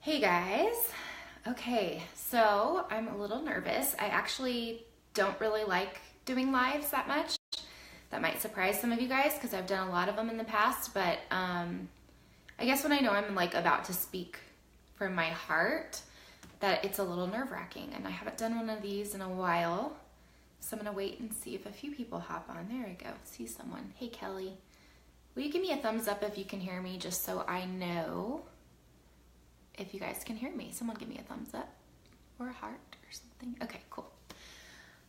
Hey guys. Okay, so I'm a little nervous. I actually don't really like doing lives that much. That might surprise some of you guys because I've done a lot of them in the past, but I guess when I know I'm like about to speak from my heart, that it's a little nerve-wracking, and I haven't done one of these in a while. So I'm gonna wait and see if a few people hop on. There we go, see someone. Hey Kelly, will you give me a thumbs up if you can hear me, just so I know if you guys can hear me? Someone give me a thumbs up or a heart or something. Okay, cool.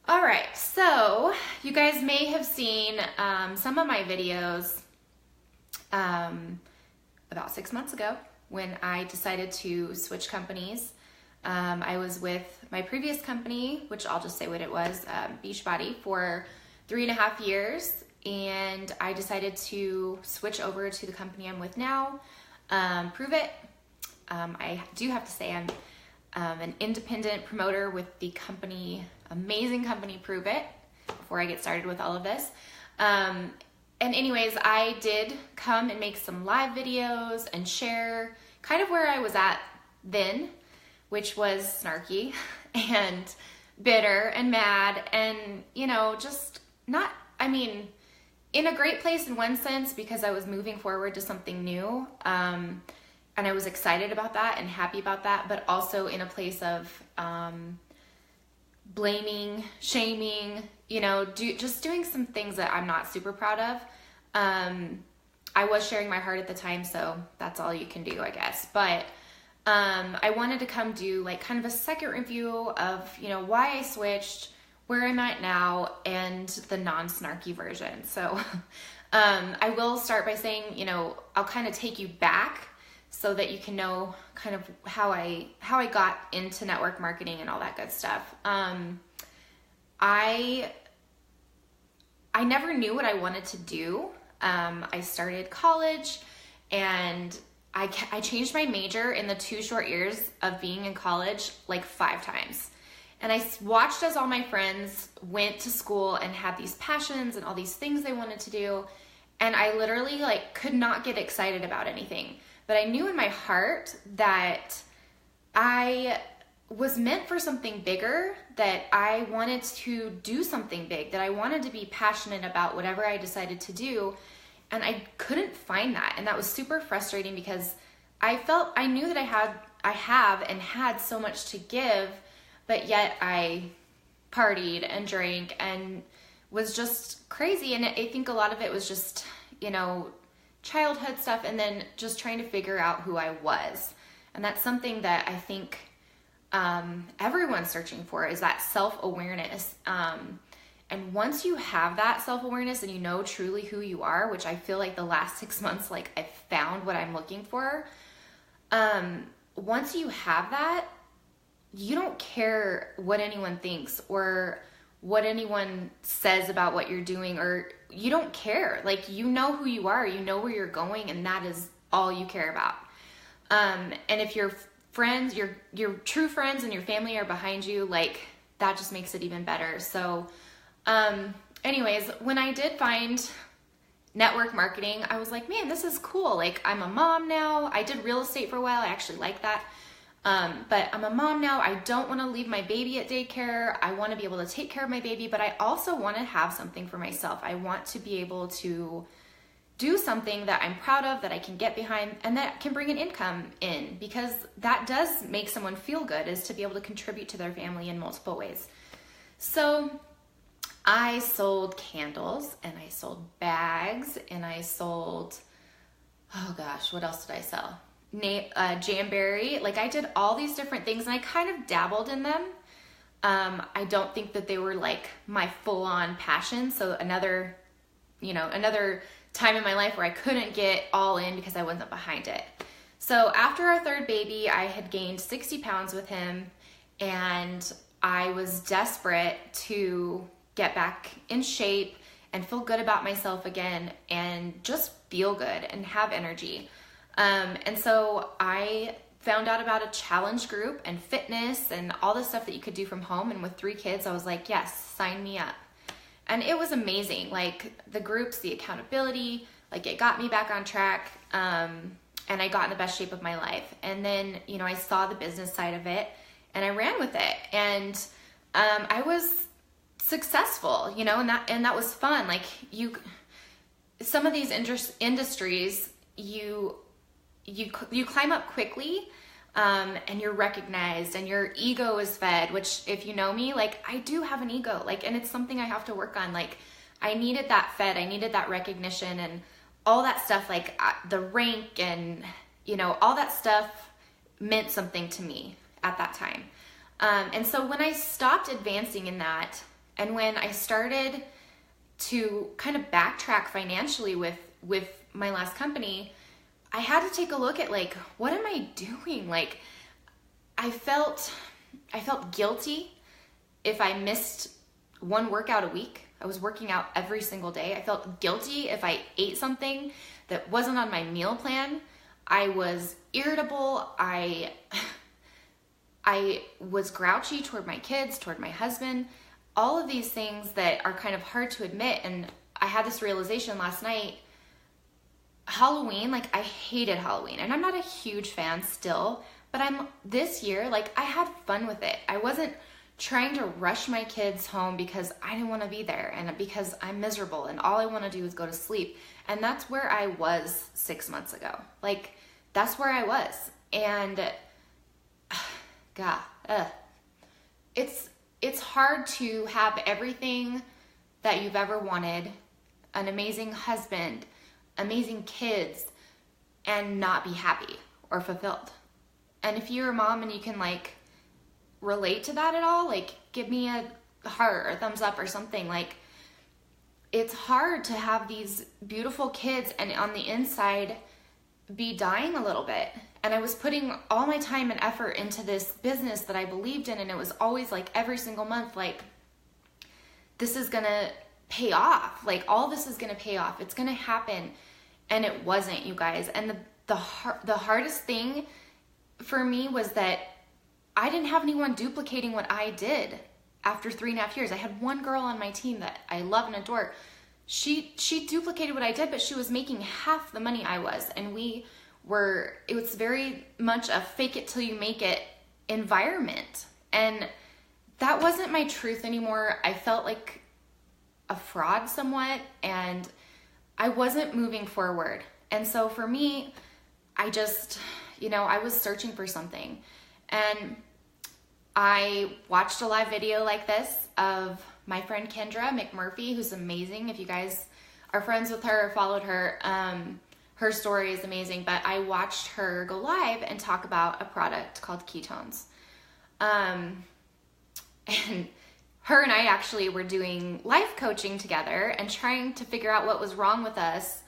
All right, so you guys may have seen some of my videos about 6 months ago when I decided to switch companies. I was with my previous company, which I'll just say what it was, Beachbody, for 3.5 years, and I decided to switch over to the company I'm with now, Pruvit. I do have to say I'm an independent promoter with the company, amazing company Pruvit, before I get started with all of this. And anyways, I did come and make some live videos and share kind of where I was at then, which was snarky and bitter and mad and, you know, just not, I mean, in a great place in one sense because I was moving forward to something new. And I was excited about that and happy about that, but also in a place of blaming, shaming, you know, just doing some things that I'm not super proud of. I was sharing my heart at the time, so that's all you can do, I guess. But I wanted to come do like kind of a second review of, you know, why I switched, where I'm at now, and the non-snarky version. So I will start by saying, you know, I'll kind of take you back so that you can know kind of how I got into network marketing and all that good stuff. I never knew what I wanted to do. I started college and I changed my major in the 2 short years of being in college like 5 times. And I watched as all my friends went to school and had these passions and all these things they wanted to do. And I literally like could not get excited about anything. But I knew in my heart that I was meant for something bigger, that I wanted to do something big, that I wanted to be passionate about whatever I decided to do. And I couldn't find that. And that was super frustrating because I knew that I have and had so much to give, but yet I partied and drank and was just crazy. And I think a lot of it was just, you know, childhood stuff, and then just trying to figure out who I was. And that's something that I think everyone's searching for, is that self-awareness. And once you have that self-awareness and you know truly who you are, which I feel like the last 6 months, like I found what I'm looking for. Once you have that, you don't care what anyone thinks or what anyone says about what you're doing, or you don't care. Like, you know who you are, you know where you're going, and that is all you care about. And if your friends, your true friends and your family are behind you, like, that just makes it even better. So anyways, when I did find network marketing, I was like, man, this is cool. Like, I'm a mom now. I did real estate for a while. I actually like that. But I'm a mom now. I don't want to leave my baby at daycare. I want to be able to take care of my baby, but I also want to have something for myself. I want to be able to do something that I'm proud of, that I can get behind, and that can bring an income in, because that does make someone feel good, is to be able to contribute to their family in multiple ways. So I sold candles, and I sold bags, and I sold, oh gosh, what else did I sell? Jamberry. Like, I did all these different things, and I kind of dabbled in them. I don't think that they were like my full-on passion. So another time in my life where I couldn't get all in because I wasn't behind it. So after our 3rd baby, I had gained 60 pounds with him, and I was desperate to get back in shape and feel good about myself again and just feel good and have energy. And so I found out about a challenge group and fitness and all the stuff that you could do from home. And with 3 kids, I was like, yes, sign me up. And it was amazing. Like, the groups, the accountability, like, it got me back on track. And and I got in the best shape of my life. And then, you know, I saw the business side of it and I ran with it. And I was successful, you know, and that was fun. Like some of these industries, you climb up quickly, and you're recognized and your ego is fed, which if you know me, like I do have an ego, like, and it's something I have to work on. Like I needed that fed, I needed that recognition and all that stuff, like the rank and, you know, all that stuff meant something to me at that time. And so when I stopped advancing in that, and when I started to kind of backtrack financially with my last company, I had to take a look at like, what am I doing? Like I felt guilty if I missed one workout a week. I was working out every single day. I felt guilty if I ate something that wasn't on my meal plan. I was irritable. I was grouchy toward my kids, toward my husband, all of these things that are kind of hard to admit. And I had this realization last night. Halloween, like I hated Halloween, and I'm not a huge fan still, but this year, like I had fun with it. I wasn't trying to rush my kids home because I didn't want to be there and because I'm miserable and all I want to do is go to sleep. And that's where I was 6 months ago. Like that's where I was. And God, it's hard to have everything that you've ever wanted, an amazing husband, amazing kids, and not be happy or fulfilled. And if you're a mom and you can like relate to that at all, like give me a heart or a thumbs up or something. Like it's hard to have these beautiful kids and on the inside be dying a little bit. And I was putting all my time and effort into this business that I believed in, and it was always like every single month, like this is gonna pay off. Like all this is gonna pay off. It's gonna happen. And it wasn't, you guys. And the hardest thing for me was that I didn't have anyone duplicating what I did after 3.5 years. I had one girl on my team that I love and adore. She duplicated what I did, but she was making half the money I was. And it was very much a fake it till you make it environment. And that wasn't my truth anymore. I felt like a fraud somewhat, and I wasn't moving forward. And so for me, I just, you know, I was searching for something. And I watched a live video like this of my friend Kendra McMurphy, who's amazing. If you guys are friends with her or followed her, her story is amazing. But I watched her go live and talk about a product called ketones. And her and I actually were doing life coaching together and trying to figure out what was wrong with us.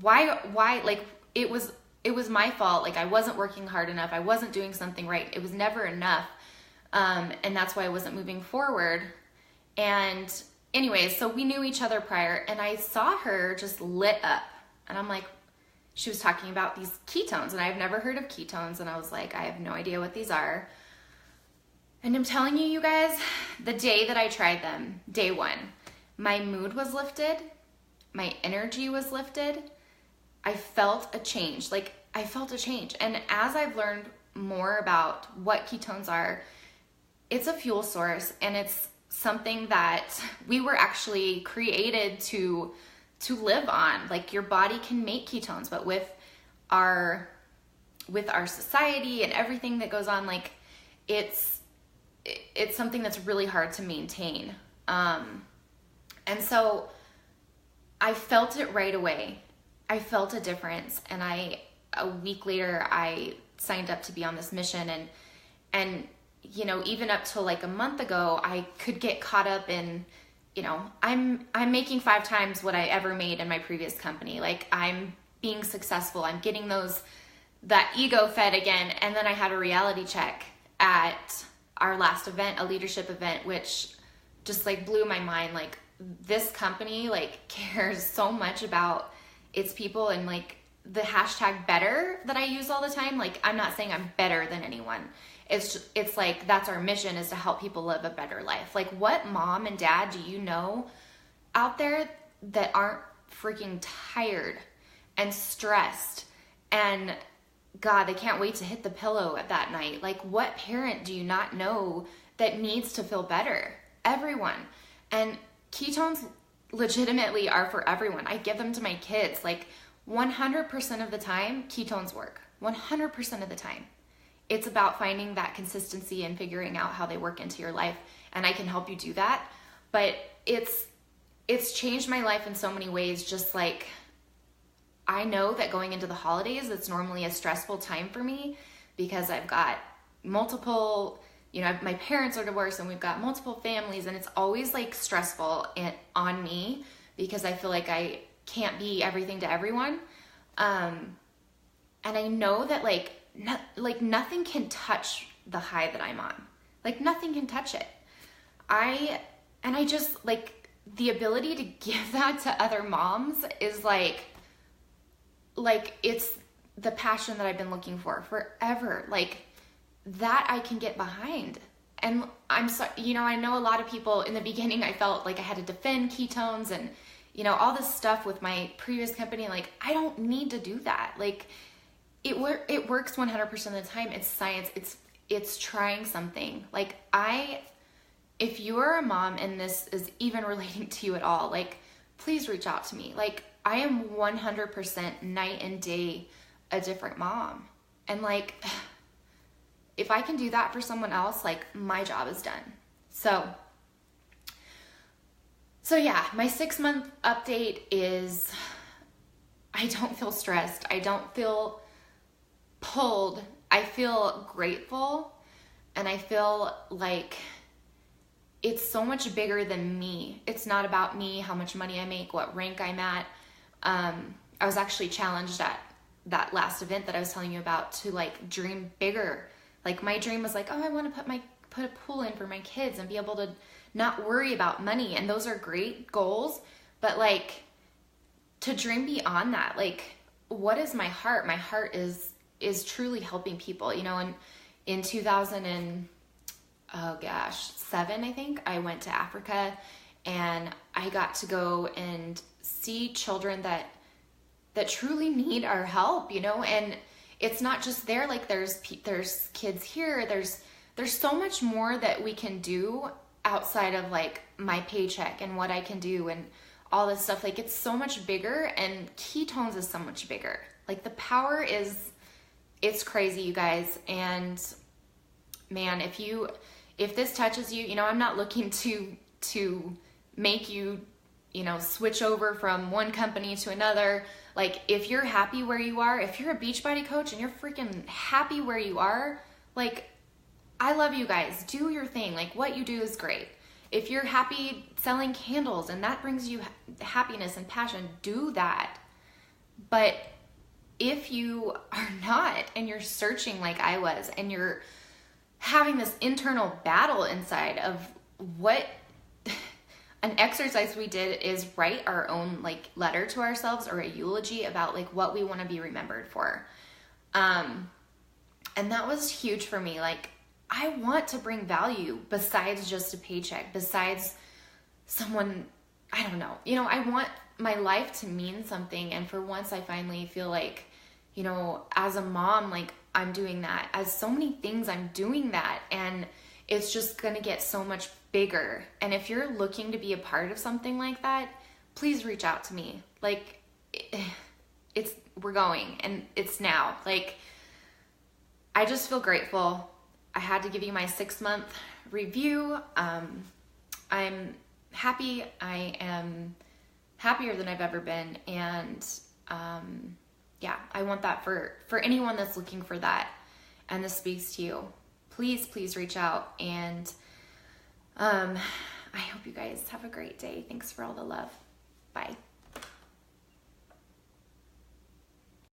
Why, like, it was my fault. Like, I wasn't working hard enough. I wasn't doing something right. It was never enough. And that's why I wasn't moving forward. And anyways, so we knew each other prior, and I saw her just lit up. And I'm like, she was talking about these ketones, and I've never heard of ketones. And I was like, I have no idea what these are. And I'm telling you, you guys, the day that I tried them, day one, my mood was lifted. My energy was lifted. I felt a change. Like, I felt a change. And as I've learned more about what ketones are, it's a fuel source, and it's something that we were actually created to live on. Like, your body can make ketones, but with our society and everything that goes on, like, it's something that's really hard to maintain. And so I felt it right away. I felt a difference. And a week later, I signed up to be on this mission. And, you know, even up till like a month ago, I could get caught up in, you know, I'm making 5 times what I ever made in my previous company. Like, I'm being successful. I'm getting that ego fed again. And then I had a reality check at our last event, a leadership event, which just like blew my mind. Like, this company like cares so much about its people, and like the hashtag better that I use all the time. Like, I'm not saying I'm better than anyone. It's like, that's our mission, is to help people live a better life. Like, what mom and dad do you know out there that aren't freaking tired and stressed And God, they can't wait to hit the pillow at that night. Like, what parent do you not know that needs to feel better? Everyone. And ketones legitimately are for everyone. I give them to my kids. Like, 100% of the time, ketones work. 100% of the time. It's about finding that consistency and figuring out how they work into your life. And I can help you do that. But it's changed my life in so many ways. Just like, I know that going into the holidays, it's normally a stressful time for me because I've got multiple, my parents are divorced and we've got multiple families, and it's always like stressful on me because I feel like I can't be everything to everyone. And I know that like nothing can touch the high that I'm on. Like, nothing can touch it. I just like the ability to give that to other moms is like it's the passion that I've been looking for forever. Like, that I can get behind. And I'm so, I know a lot of people in the beginning, I felt like I had to defend ketones and, all this stuff with my previous company. Like, I don't need to do that. Like, it works 100% of the time. It's science. It's trying something. Like, if you're a mom and this is even relating to you at all, like, please reach out to me. Like, I am 100% night and day a different mom. And like, if I can do that for someone else, like, my job is done. So yeah, my 6-month update is, I don't feel stressed. I don't feel pulled. I feel grateful. And I feel like it's so much bigger than me. It's not about me, how much money I make, what rank I'm at. I was actually challenged at that last event that I was telling you about to like dream bigger. Like, my dream was like, oh, I want to put a pool in for my kids and be able to not worry about money. And those are great goals, but like, to dream beyond that, like, what is my heart? My heart is truly helping people, and in 2007, I think, I went to Africa and I got to go and see children that truly need our help, and it's not just there. Like, there's kids here. There's so much more that we can do outside of like my paycheck and what I can do and all this stuff. Like, it's so much bigger, and ketones is so much bigger. Like, the power it's crazy, you guys. And man, if this touches you, I'm not looking to make you, switch over from one company to another. Like, if you're happy where you are, if you're a Beachbody coach and you're freaking happy where you are, like, I love you guys. Do your thing. Like, what you do is great. If you're happy selling candles and that brings you happiness and passion, do that. But if you are not, and you're searching like I was, and you're having this internal battle inside of what an exercise we did is write our own like letter to ourselves, or a eulogy about like what we want to be remembered for. And that was huge for me. Like, I want to bring value besides just a paycheck, besides someone, I don't know. I want my life to mean something. And for once, I finally feel like, as a mom, like, I'm doing that. As so many things, I'm doing that. And it's just going to get so much bigger. And if you're looking to be a part of something like that, please reach out to me. Like, we're going, and it's now. Like, I just feel grateful. I had to give you my 6-month review. I'm happy. I am happier than I've ever been. And yeah, I want that for anyone that's looking for that. And this speaks to you. Please reach out. And I hope you guys have a great day. Thanks for all the love. Bye.